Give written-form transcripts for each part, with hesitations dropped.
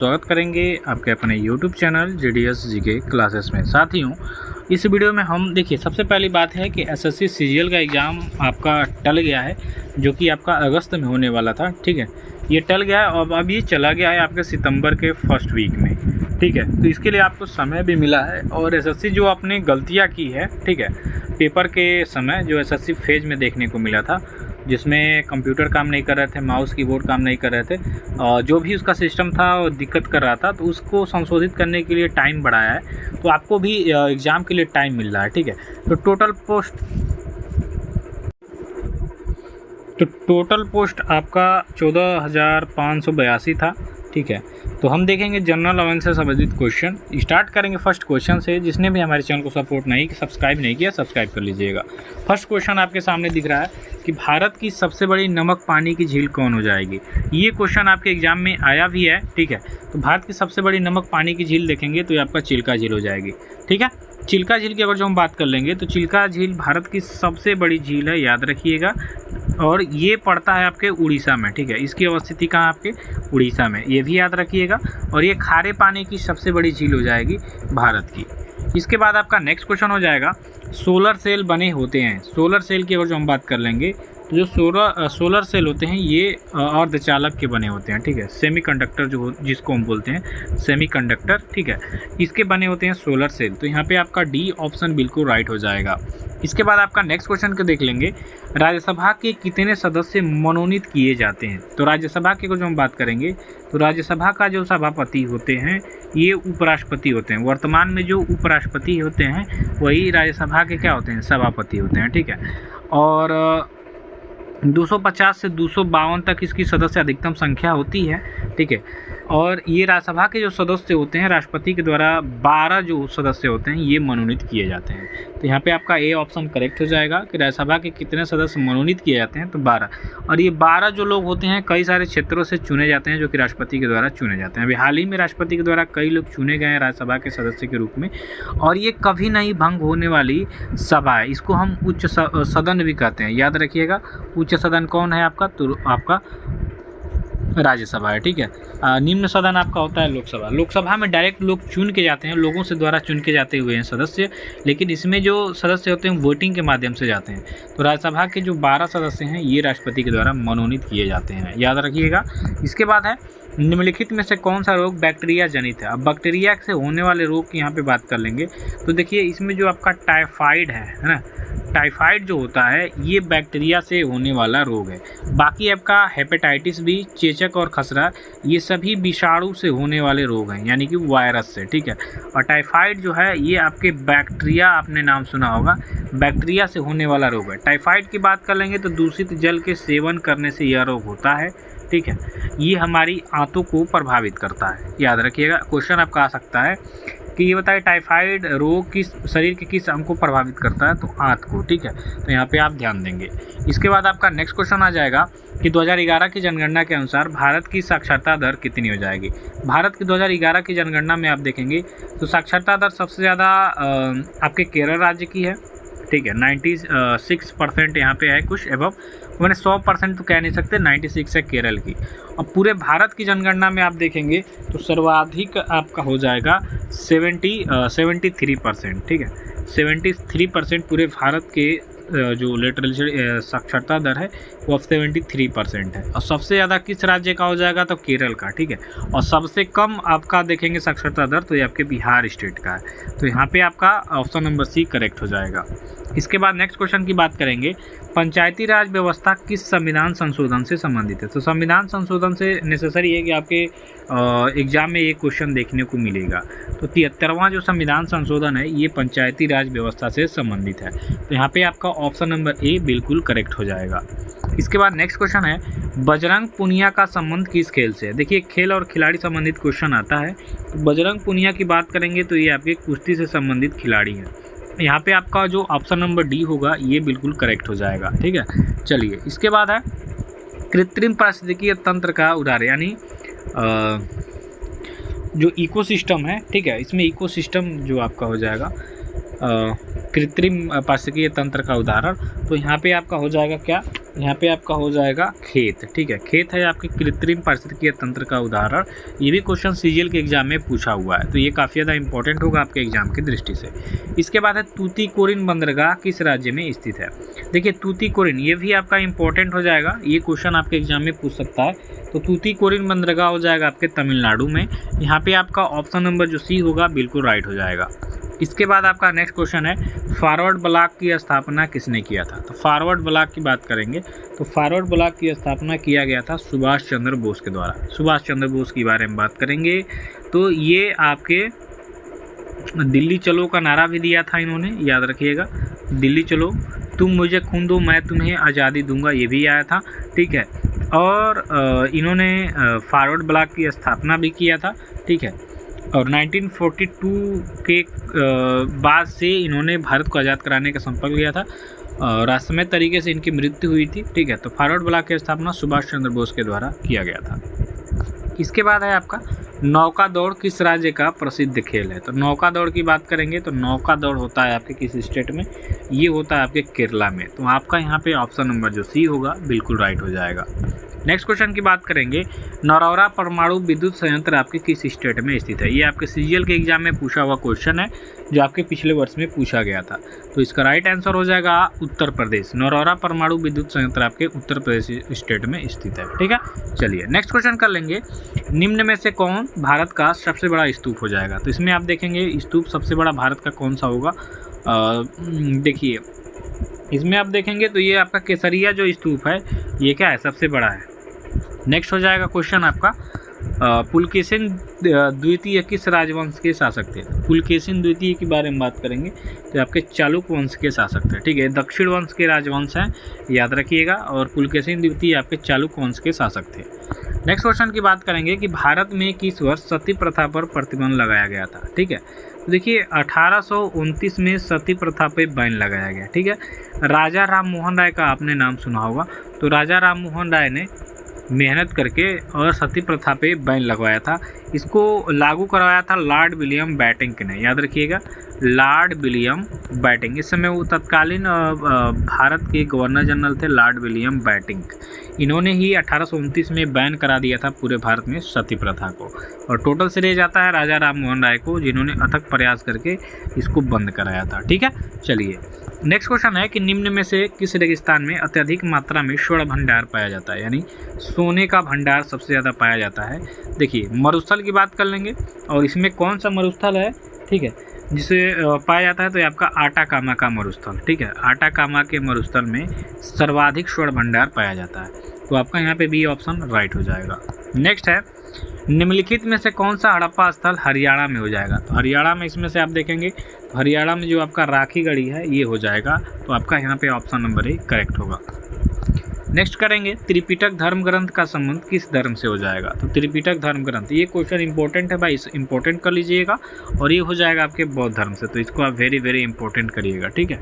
स्वागत करेंगे आपके अपने YouTube channel GDS GK classes में। साथियों, इस वीडियो में हम देखिए, सबसे पहली बात है कि एसएससी सीजीएल का एग्ज़ाम आपका टल गया है, जो कि आपका अगस्त में होने वाला था। ठीक है, ये टल गया है और अब ये चला गया है आपके सितंबर के फर्स्ट वीक में। ठीक है, तो इसके लिए आपको समय भी मिला है और एसएससी जो आपने गलतियाँ की है, ठीक है, पेपर के समय जो एसएससी फेज में देखने को मिला था, जिसमें कंप्यूटर काम नहीं कर रहे थे, माउस कीबोर्ड काम नहीं कर रहे थे, जो भी उसका सिस्टम था वो दिक्कत कर रहा था, तो उसको संशोधित करने के लिए टाइम बढ़ाया है। तो आपको भी एग्ज़ाम के लिए टाइम मिल रहा है। ठीक है, तो टोटल पोस्ट आपका 14,582 था। ठीक है, तो हम देखेंगे जनरल अवेयरनेस से संबंधित क्वेश्चन। स्टार्ट करेंगे फर्स्ट क्वेश्चन से। जिसने भी हमारे चैनल को सब्सक्राइब नहीं किया, सब्सक्राइब कर लीजिएगा। फर्स्ट क्वेश्चन आपके सामने दिख रहा है कि भारत की सबसे बड़ी नमक पानी की झील कौन हो जाएगी। ये क्वेश्चन आपके एग्जाम में आया भी है। ठीक है, तो भारत की सबसे बड़ी नमक पानी की झील देखेंगे तो ये आपका चिल्का झील हो जाएगी। ठीक है, चिल्का झील की अगर जो हम बात कर लेंगे तो चिल्का झील भारत की सबसे बड़ी झील है, याद रखिएगा, और ये पड़ता है आपके उड़ीसा में। ठीक है, इसकी अवस्थिति कहाँ आपके उड़ीसा में, ये भी याद रखिएगा। और ये खारे पानी की सबसे बड़ी झील हो जाएगी भारत की। इसके बाद आपका नेक्स्ट क्वेश्चन हो जाएगा, सोलर सेल बने होते हैं। सोलर सेल की अगर जो हम बात कर लेंगे तो जो सोलर सेल होते हैं ये अर्धचालक के बने होते हैं। ठीक है, सेमीकंडक्टर जिसको हम बोलते हैं सेमीकंडक्टर। ठीक है, इसके बने होते हैं सोलर सेल। तो यहाँ पे आपका डी ऑप्शन बिल्कुल राइट हो जाएगा। इसके बाद आपका नेक्स्ट क्वेश्चन को देख लेंगे, राज्यसभा के कितने सदस्य मनोनीत किए जाते हैं। तो राज्यसभा की जो हम बात करेंगे तो राज्यसभा का जो सभापति होते हैं ये उपराष्ट्रपति होते हैं। वर्तमान में जो उपराष्ट्रपति होते हैं वही राज्यसभा के क्या होते हैं, सभापति होते हैं। ठीक है, और 250 से 252 तक इसकी सदस्य अधिकतम संख्या होती है। ठीक है, और ये राज्यसभा के जो सदस्य होते हैं राष्ट्रपति के द्वारा 12 जो सदस्य होते हैं ये मनोनीत किए जाते हैं। तो यहाँ पे आपका ए ऑप्शन करेक्ट हो जाएगा कि राज्यसभा के कितने सदस्य मनोनीत किए जाते हैं, तो 12। और ये 12 जो लोग होते हैं कई सारे क्षेत्रों से चुने जाते हैं, जो कि राष्ट्रपति के द्वारा चुने जाते हैं। अभी हाल ही में राष्ट्रपति के द्वारा कई लोग चुने गए हैं राज्यसभा के सदस्य के रूप में, और ये कभी नहीं भंग होने वाली सभा है। इसको हम उच्च सदन भी कहते हैं, याद रखिएगा। उच्च सदन कौन है आपका, तो आपका राज्यसभा है। ठीक है, निम्न सदन आपका होता है लोकसभा। लोकसभा में डायरेक्ट लोग चुन के जाते हैं, लोगों से द्वारा चुन के जाते हुए हैं सदस्य, लेकिन इसमें जो सदस्य होते हैं वोटिंग के माध्यम से जाते हैं। तो राज्यसभा के जो 12 सदस्य हैं ये राष्ट्रपति के द्वारा मनोनीत किए जाते हैं, याद रखिएगा। इसके बाद है, निम्नलिखित में से कौन सा रोग बैक्टीरिया जनित है। अब बैक्टीरिया से होने वाले रोग की यहाँ पे बात कर लेंगे तो देखिए, इसमें जो आपका टाइफाइड है ना, टाइफाइड जो होता है ये बैक्टीरिया से होने वाला रोग है। बाकी आपका हेपेटाइटिस बी, चेचक और खसरा ये सभी विषाणु से होने वाले रोग हैं, यानी कि वायरस से। ठीक है, और टाइफाइड जो है ये आपके बैक्टीरिया, आपने नाम सुना होगा, बैक्टीरिया से होने वाला रोग है। टाइफाइड की बात कर लेंगे तो दूषित जल के सेवन करने से यह रोग होता है। ठीक है, ये हमारी आंतों को प्रभावित करता है, याद रखिएगा। क्वेश्चन आपका आ सकता है कि ये बताइए टाइफाइड रोग किस शरीर के किस अंग को प्रभावित करता है, तो आंत को। ठीक है, तो यहाँ पे आप ध्यान देंगे। इसके बाद आपका नेक्स्ट क्वेश्चन आ जाएगा कि 2011 की जनगणना के अनुसार भारत की साक्षरता दर कितनी हो जाएगी। भारत की 2011 की जनगणना में आप देखेंगे तो साक्षरता दर सबसे ज़्यादा आपके केरल राज्य की है। ठीक है, 96% यहाँ पे है कुछ एबव, मैंने 100% तो कह नहीं सकते, 96 है केरल की। और पूरे भारत की जनगणना में आप देखेंगे तो सर्वाधिक आपका हो जाएगा 73%। ठीक है, 73% पूरे भारत के जो लिटरेचर साक्षरता दर है वो अब 73% है। और सबसे ज़्यादा किस राज्य का हो जाएगा, तो केरल का। ठीक है, और सबसे कम आपका देखेंगे साक्षरता दर तो ये आपके बिहार स्टेट का है। तो यहाँ पे आपका ऑप्शन नंबर सी करेक्ट हो जाएगा। इसके बाद नेक्स्ट क्वेश्चन की बात करेंगे, पंचायती राज व्यवस्था किस संविधान संशोधन से संबंधित है। तो संविधान संशोधन से नेसेसरी है कि आपके एग्जाम में ये क्वेश्चन देखने को मिलेगा। तो 73वां जो संविधान संशोधन है ये पंचायती राज व्यवस्था से संबंधित है। तो यहाँ पे आपका ऑप्शन नंबर ए बिल्कुल करेक्ट हो जाएगा। इसके बाद नेक्स्ट क्वेश्चन है, बजरंग पुनिया का संबंध किस खेल से है। देखिए, खेल और खिलाड़ी संबंधित क्वेश्चन आता है। तो बजरंग पुनिया की बात करेंगे तो ये आपके कुश्ती से संबंधित खिलाड़ी हैं। यहाँ पे आपका जो ऑप्शन नंबर डी होगा ये बिल्कुल करेक्ट हो जाएगा। ठीक है, चलिए इसके बाद है, कृत्रिम पारिस्थितिकीय तंत्र का उदाहरण, यानी जो इकोसिस्टम है। ठीक है, इसमें इकोसिस्टम जो आपका हो जाएगा कृत्रिम पारिस्थितिकीय तंत्र का उदाहरण, तो यहाँ पे आपका हो जाएगा क्या, यहाँ पे आपका हो जाएगा खेत। ठीक है, खेत है आपके कृत्रिम पारिस्थितिकीय तंत्र का उदाहरण। ये भी क्वेश्चन सीजीएल के एग्जाम में पूछा हुआ है, तो ये काफ़ी ज़्यादा इंपॉर्टेंट होगा आपके एग्जाम की दृष्टि से। इसके बाद है तूतीकोरिन बंदरगाह किस राज्य में स्थित है। देखिए तूतीकोरिन ये भी आपका इंपॉर्टेंट हो जाएगा, ये क्वेश्चन आपके एग्जाम में पूछ सकता है। तो तूतीकोरिन बंदरगाह हो जाएगा आपके तमिलनाडु में। यहाँ पे आपका ऑप्शन नंबर जो सी होगा बिल्कुल राइट हो जाएगा। इसके बाद आपका नेक्स्ट क्वेश्चन है फॉरवर्ड ब्लॉक की स्थापना किसने किया था। तो फॉरवर्ड ब्लॉक की बात करेंगे तो फॉरवर्ड ब्लॉक की स्थापना किया गया था सुभाष चंद्र बोस के द्वारा। सुभाष चंद्र बोस के बारे में बात करेंगे तो ये आपके दिल्ली चलो का नारा भी दिया था इन्होंने, याद रखिएगा, दिल्ली चलो, तुम मुझे खून दो मैं तुम्हें आज़ादी दूंगा, ये भी आया था। ठीक है, और इन्होंने फॉरवर्ड ब्लॉक की स्थापना भी किया था। ठीक है, और 1942 के बाद से इन्होंने भारत को आज़ाद कराने का संकल्प लिया था और रहस्यमय तरीके से इनकी मृत्यु हुई थी। ठीक है, तो फॉरवर्ड ब्लॉक की स्थापना सुभाष चंद्र बोस के द्वारा किया गया था। इसके बाद है आपका नौका दौड़ किस राज्य का प्रसिद्ध खेल है। तो नौका दौड़ की बात करेंगे तो नौका दौड़ होता है आपके किस स्टेट में, ये होता है आपके केरला में। तो आपका यहाँ पे ऑप्शन नंबर जो सी होगा बिल्कुल राइट हो जाएगा। नेक्स्ट क्वेश्चन की बात करेंगे नरौरा परमाणु विद्युत संयंत्र आपके किस स्टेट में स्थित है। ये आपके सीजीएल के एग्जाम में पूछा हुआ क्वेश्चन है जो आपके पिछले वर्ष में पूछा गया था। तो इसका राइट आंसर हो जाएगा उत्तर प्रदेश। नरौरा परमाणु विद्युत संयंत्र आपके उत्तर प्रदेश स्टेट में स्थित है। ठीक है, चलिए नेक्स्ट क्वेश्चन कर लेंगे निम्न में से कौन भारत का सबसे बड़ा स्तूप हो जाएगा। तो इसमें आप देखेंगे स्तूप सबसे बड़ा भारत का कौन सा होगा। देखिए इसमें आप देखेंगे तो ये आपका केसरिया जो स्तूप है ये क्या है, सबसे बड़ा है। नेक्स्ट हो जाएगा क्वेश्चन आपका पुलकेशिन द्वितीय किस राजवंश के शासक थे। पुलकेशिन द्वितीय के बारे में बात करेंगे तो आपके चालुक्य वंश के शासक थे। ठीक है, दक्षिण वंश के राजवंश हैं, याद रखिएगा, और पुलकेशिन द्वितीय आपके चालुक्य वंश के शासक थे। नेक्स्ट क्वेश्चन की बात करेंगे कि भारत में किस वर्ष सती प्रथा पर प्रतिबंध लगाया गया था। ठीक है, तो देखिए 1829 में सती प्रथा पे बैन लगाया गया। ठीक है, राजा राम मोहन राय का आपने नाम सुना होगा। तो राजा राम मोहन राय ने मेहनत करके और सती प्रथा पे बैन लगवाया था। इसको लागू करवाया था लॉर्ड विलियम बेंटिंक ने, याद रखिएगा, लॉर्ड विलियम बेंटिंक। इस समय वो तत्कालीन भारत के गवर्नर जनरल थे लॉर्ड विलियम बेंटिंक। इन्होंने ही 1829 में बैन करा दिया था पूरे भारत में सती प्रथा को, और टोटल श्रेय जाता है राजा राम मोहन राय को जिन्होंने अथक प्रयास करके इसको बंद कराया था। ठीक है, चलिए नेक्स्ट क्वेश्चन है कि निम्न में से किस रेगिस्तान में अत्यधिक मात्रा में स्वर्ण भंडार पाया जाता है, यानी सोने का भंडार सबसे ज़्यादा पाया जाता है। देखिए मरुस्थल की बात कर लेंगे और इसमें कौन सा मरुस्थल है, ठीक है, जिसे पाया जाता है तो ये आपका आटाकामा का मरुस्थल। ठीक है, आटाकामा के मरुस्थल में सर्वाधिक स्वर्ण भंडार पाया जाता है। तो आपका यहाँ पे बी ऑप्शन राइट हो जाएगा। नेक्स्ट है निम्नलिखित में से कौन सा हड़प्पा स्थल हरियाणा में हो जाएगा। तो हरियाणा में इसमें से आप देखेंगे तो हरियाणा में जो आपका राखी गढ़ी है ये हो जाएगा। तो आपका यहाँ पे ऑप्शन नंबर ए करेक्ट होगा। नेक्स्ट करेंगे त्रिपिटक धर्म ग्रंथ का संबंध किस धर्म से हो जाएगा। तो त्रिपिटक धर्म ग्रंथ ये क्वेश्चन इंपॉर्टेंट है भाई, इंपॉर्टेंट कर लीजिएगा, और ये हो जाएगा आपके बौद्ध धर्म से। तो इसको आप वेरी वेरी इंपॉर्टेंट करिएगा। ठीक है,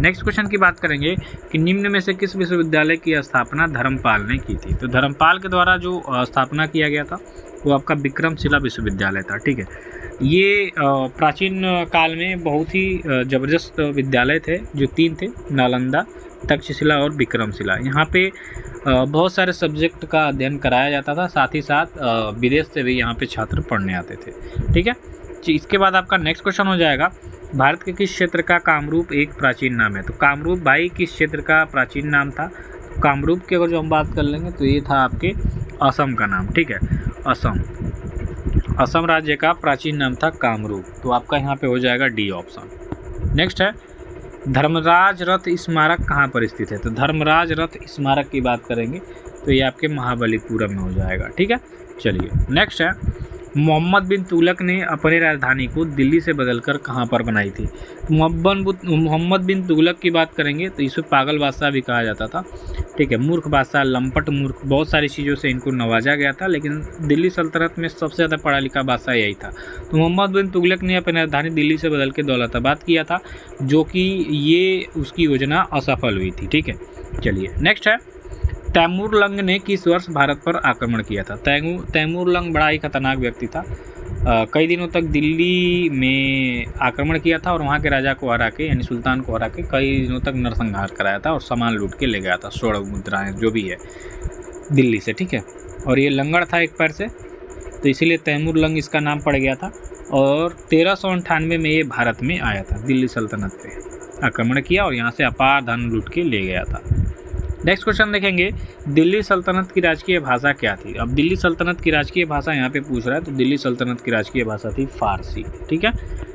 नेक्स्ट क्वेश्चन की बात करेंगे कि निम्न में से किस विश्वविद्यालय की स्थापना धर्मपाल ने की थी। तो धर्मपाल के द्वारा जो स्थापना किया गया था वो आपका विक्रमशिला विश्वविद्यालय था। ठीक है, ये प्राचीन काल में बहुत ही ज़बरदस्त विद्यालय थे, जो तीन थे, नालंदा, तक्षशिला और विक्रमशिला। यहाँ पे बहुत सारे सब्जेक्ट का अध्ययन कराया जाता था, साथ ही साथ विदेश से भी यहाँ पे छात्र पढ़ने आते थे। ठीक है, इसके बाद आपका नेक्स्ट क्वेश्चन हो जाएगा भारत के किस क्षेत्र का कामरूप एक प्राचीन नाम है। तो कामरूप भाई किस क्षेत्र का प्राचीन नाम था। कामरूप की अगर जो हम बात कर लेंगे तो ये था आपके असम का नाम। ठीक है, असम राज्य का प्राचीन नाम था कामरूप। तो आपका यहाँ पे हो जाएगा डी ऑप्शन। नेक्स्ट है धर्मराज रथ स्मारक कहाँ पर स्थित है। तो धर्मराज रथ स्मारक की बात करेंगे तो ये आपके महाबलीपुरम में हो जाएगा। ठीक है, चलिए नेक्स्ट है मोहम्मद बिन तुगलक ने अपनी राजधानी को दिल्ली से बदलकर कहाँ पर बनाई थी। मोहम्मद बिन तुगलक की बात करेंगे तो इसे पागल बादशाह भी कहा जाता था। ठीक है, मूर्ख बादशाह, लंपट मूर्ख, बहुत सारी चीज़ों से इनको नवाजा गया था, लेकिन दिल्ली सल्तनत में सबसे ज़्यादा पढ़ा लिखा बादशाह यही था। तो मोहम्मद बिन तुगलक ने अपनी राजधानी दिल्ली से बदल के दौलताबाद किया था, जो कि ये उसकी योजना असफल हुई थी। ठीक है, चलिए नेक्स्ट है तैमूर लंग ने किस वर्ष भारत पर आक्रमण किया था। तैमूर लंग बड़ा ही खतरनाक व्यक्ति था कई दिनों तक दिल्ली में आक्रमण किया था और वहाँ के राजा को हरा के यानी सुल्तान को हरा के कई दिनों तक नरसंहार कराया था और सामान लूट के ले गया था, स्वर्ण मुद्राएं जो भी है दिल्ली से, ठीक है। और ये लंगड़ था एक पैर से, तो इसीलिए तैमूर लंग इसका नाम पड़ गया था। और 1398 में ये भारत में आया था, दिल्ली सल्तनत पे आक्रमण किया और यहाँ से अपार धन लूट के ले गया था। नेक्स्ट क्वेश्चन देखेंगे, दिल्ली सल्तनत की राजकीय भाषा क्या थी। अब दिल्ली सल्तनत की राजकीय भाषा यहाँ पे पूछ रहा है, तो दिल्ली सल्तनत की राजकीय भाषा थी फारसी, ठीक है।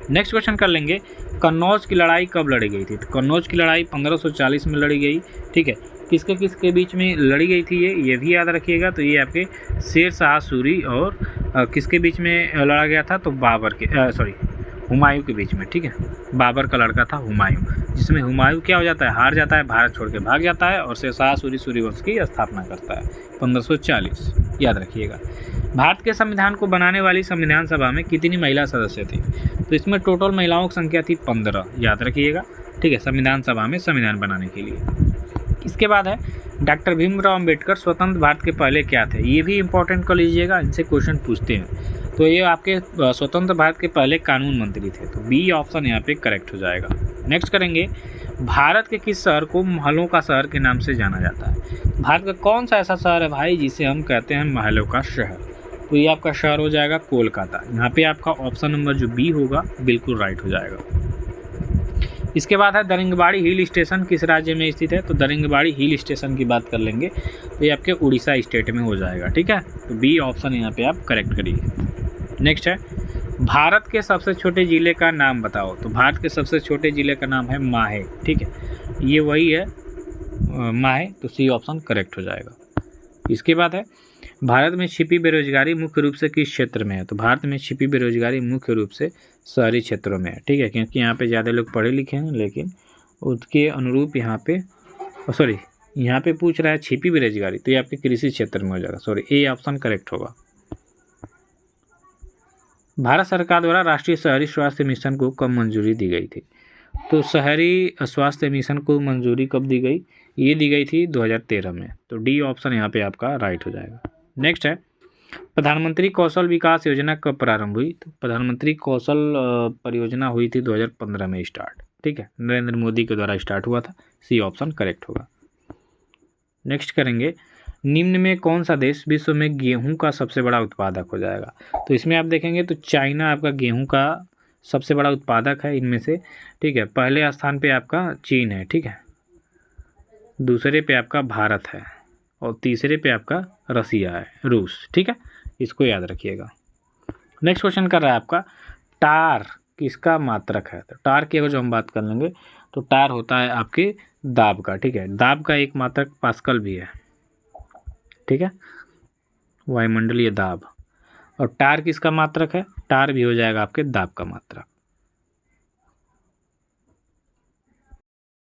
नेक्स्ट क्वेश्चन कर लेंगे, कन्नौज की लड़ाई कब लड़ी गई थी। तो कन्नौज की लड़ाई 1540 में लड़ी गई, ठीक है। किसके किसके बीच में लड़ी गई थी ये भी याद रखिएगा। तो ये आपके शेर शाह सूरी और किसके बीच में लड़ा गया था, तो बाबर के हुमायूं के बीच में, ठीक है। बाबर का लड़का था हुमायूं, जिसमें हुमायूं क्या हो जाता है, हार जाता है, भारत छोड़ के भाग जाता है और शेर शाह सूरी सूर्यवंश की स्थापना करता है 1540, याद रखिएगा। भारत के संविधान को बनाने वाली संविधान सभा में कितनी महिला सदस्य थी। तो इसमें टोटल महिलाओं की संख्या थी 15, याद रखिएगा, ठीक है, संविधान सभा में संविधान बनाने के लिए। इसके बाद है डॉक्टर भीमराव अंबेडकर स्वतंत्र भारत के पहले क्या थे। ये भी इंपॉर्टेंट कर लीजिएगा, इनसे क्वेश्चन पूछते हैं। तो ये आपके स्वतंत्र भारत के पहले कानून मंत्री थे, तो बी ऑप्शन यहाँ पे करेक्ट हो जाएगा। नेक्स्ट करेंगे, भारत के किस शहर को महलों का शहर के नाम से जाना जाता है। भारत का कौन सा ऐसा शहर है भाई जिसे हम कहते हैं महलों का शहर। तो ये आपका शहर हो जाएगा कोलकाता। यहाँ पे आपका ऑप्शन नंबर जो बी होगा बिल्कुल राइट हो जाएगा। इसके बाद है दरिंगबाड़ी हिल स्टेशन किस राज्य में स्थित है। तो दरिंगबाड़ी हिल स्टेशन की बात कर लेंगे तो ये आपके उड़ीसा स्टेट में हो जाएगा, ठीक है। तो बी ऑप्शन यहाँ पे आप करेक्ट करिए। नेक्स्ट है, भारत के सबसे छोटे ज़िले का नाम बताओ। तो भारत के सबसे छोटे ज़िले का नाम है माहे, ठीक है, ये वही है माहे, तो सी ऑप्शन करेक्ट हो जाएगा। इसके बाद है, भारत में छिपी बेरोजगारी मुख्य रूप से किस क्षेत्र में है। तो भारत में छिपी बेरोजगारी मुख्य रूप से शहरी क्षेत्रों में है, ठीक है, क्योंकि यहाँ पे ज़्यादा लोग पढ़े लिखे हैं, लेकिन उसके अनुरूप यहाँ पे यहाँ पे पूछ रहा है छिपी बेरोजगारी, तो ये आपके कृषि क्षेत्र में हो जाएगा। ए ऑप्शन करेक्ट होगा। भारत सरकार द्वारा राष्ट्रीय शहरी स्वास्थ्य मिशन को कब मंजूरी दी गई थी। तो शहरी स्वास्थ्य मिशन को मंजूरी कब दी गई, ये दी गई थी 2013 में। तो डी ऑप्शन यहाँ पे आपका राइट हो जाएगा। नेक्स्ट है, प्रधानमंत्री कौशल विकास योजना कब प्रारंभ हुई। तो प्रधानमंत्री कौशल परियोजना हुई थी 2015 में स्टार्ट, ठीक है, नरेंद्र मोदी के द्वारा स्टार्ट हुआ था। सी ऑप्शन करेक्ट होगा। नेक्स्ट करेंगे, निम्न में कौन सा देश विश्व में गेहूं का सबसे बड़ा उत्पादक हो जाएगा। तो इसमें आप देखेंगे तो चाइना आपका गेहूं का सबसे बड़ा उत्पादक है इनमें से, ठीक है। पहले स्थान पे आपका चीन है, ठीक है, दूसरे पे आपका भारत है और तीसरे पे आपका रसिया है, रूस, ठीक है, इसको याद रखिएगा। नेक्स्ट क्वेश्चन कर रहा है आपका, टार किसका मात्रक है। तो टार की अगर जो हम बात कर लेंगे तो टार होता है आपके दाब का, ठीक है, दाब का एक मात्रक पास्कल भी है, ठीक है, वायुमंडलीय दाब। और टार किसका मात्रक है, टार भी हो जाएगा आपके दाब का मात्रक।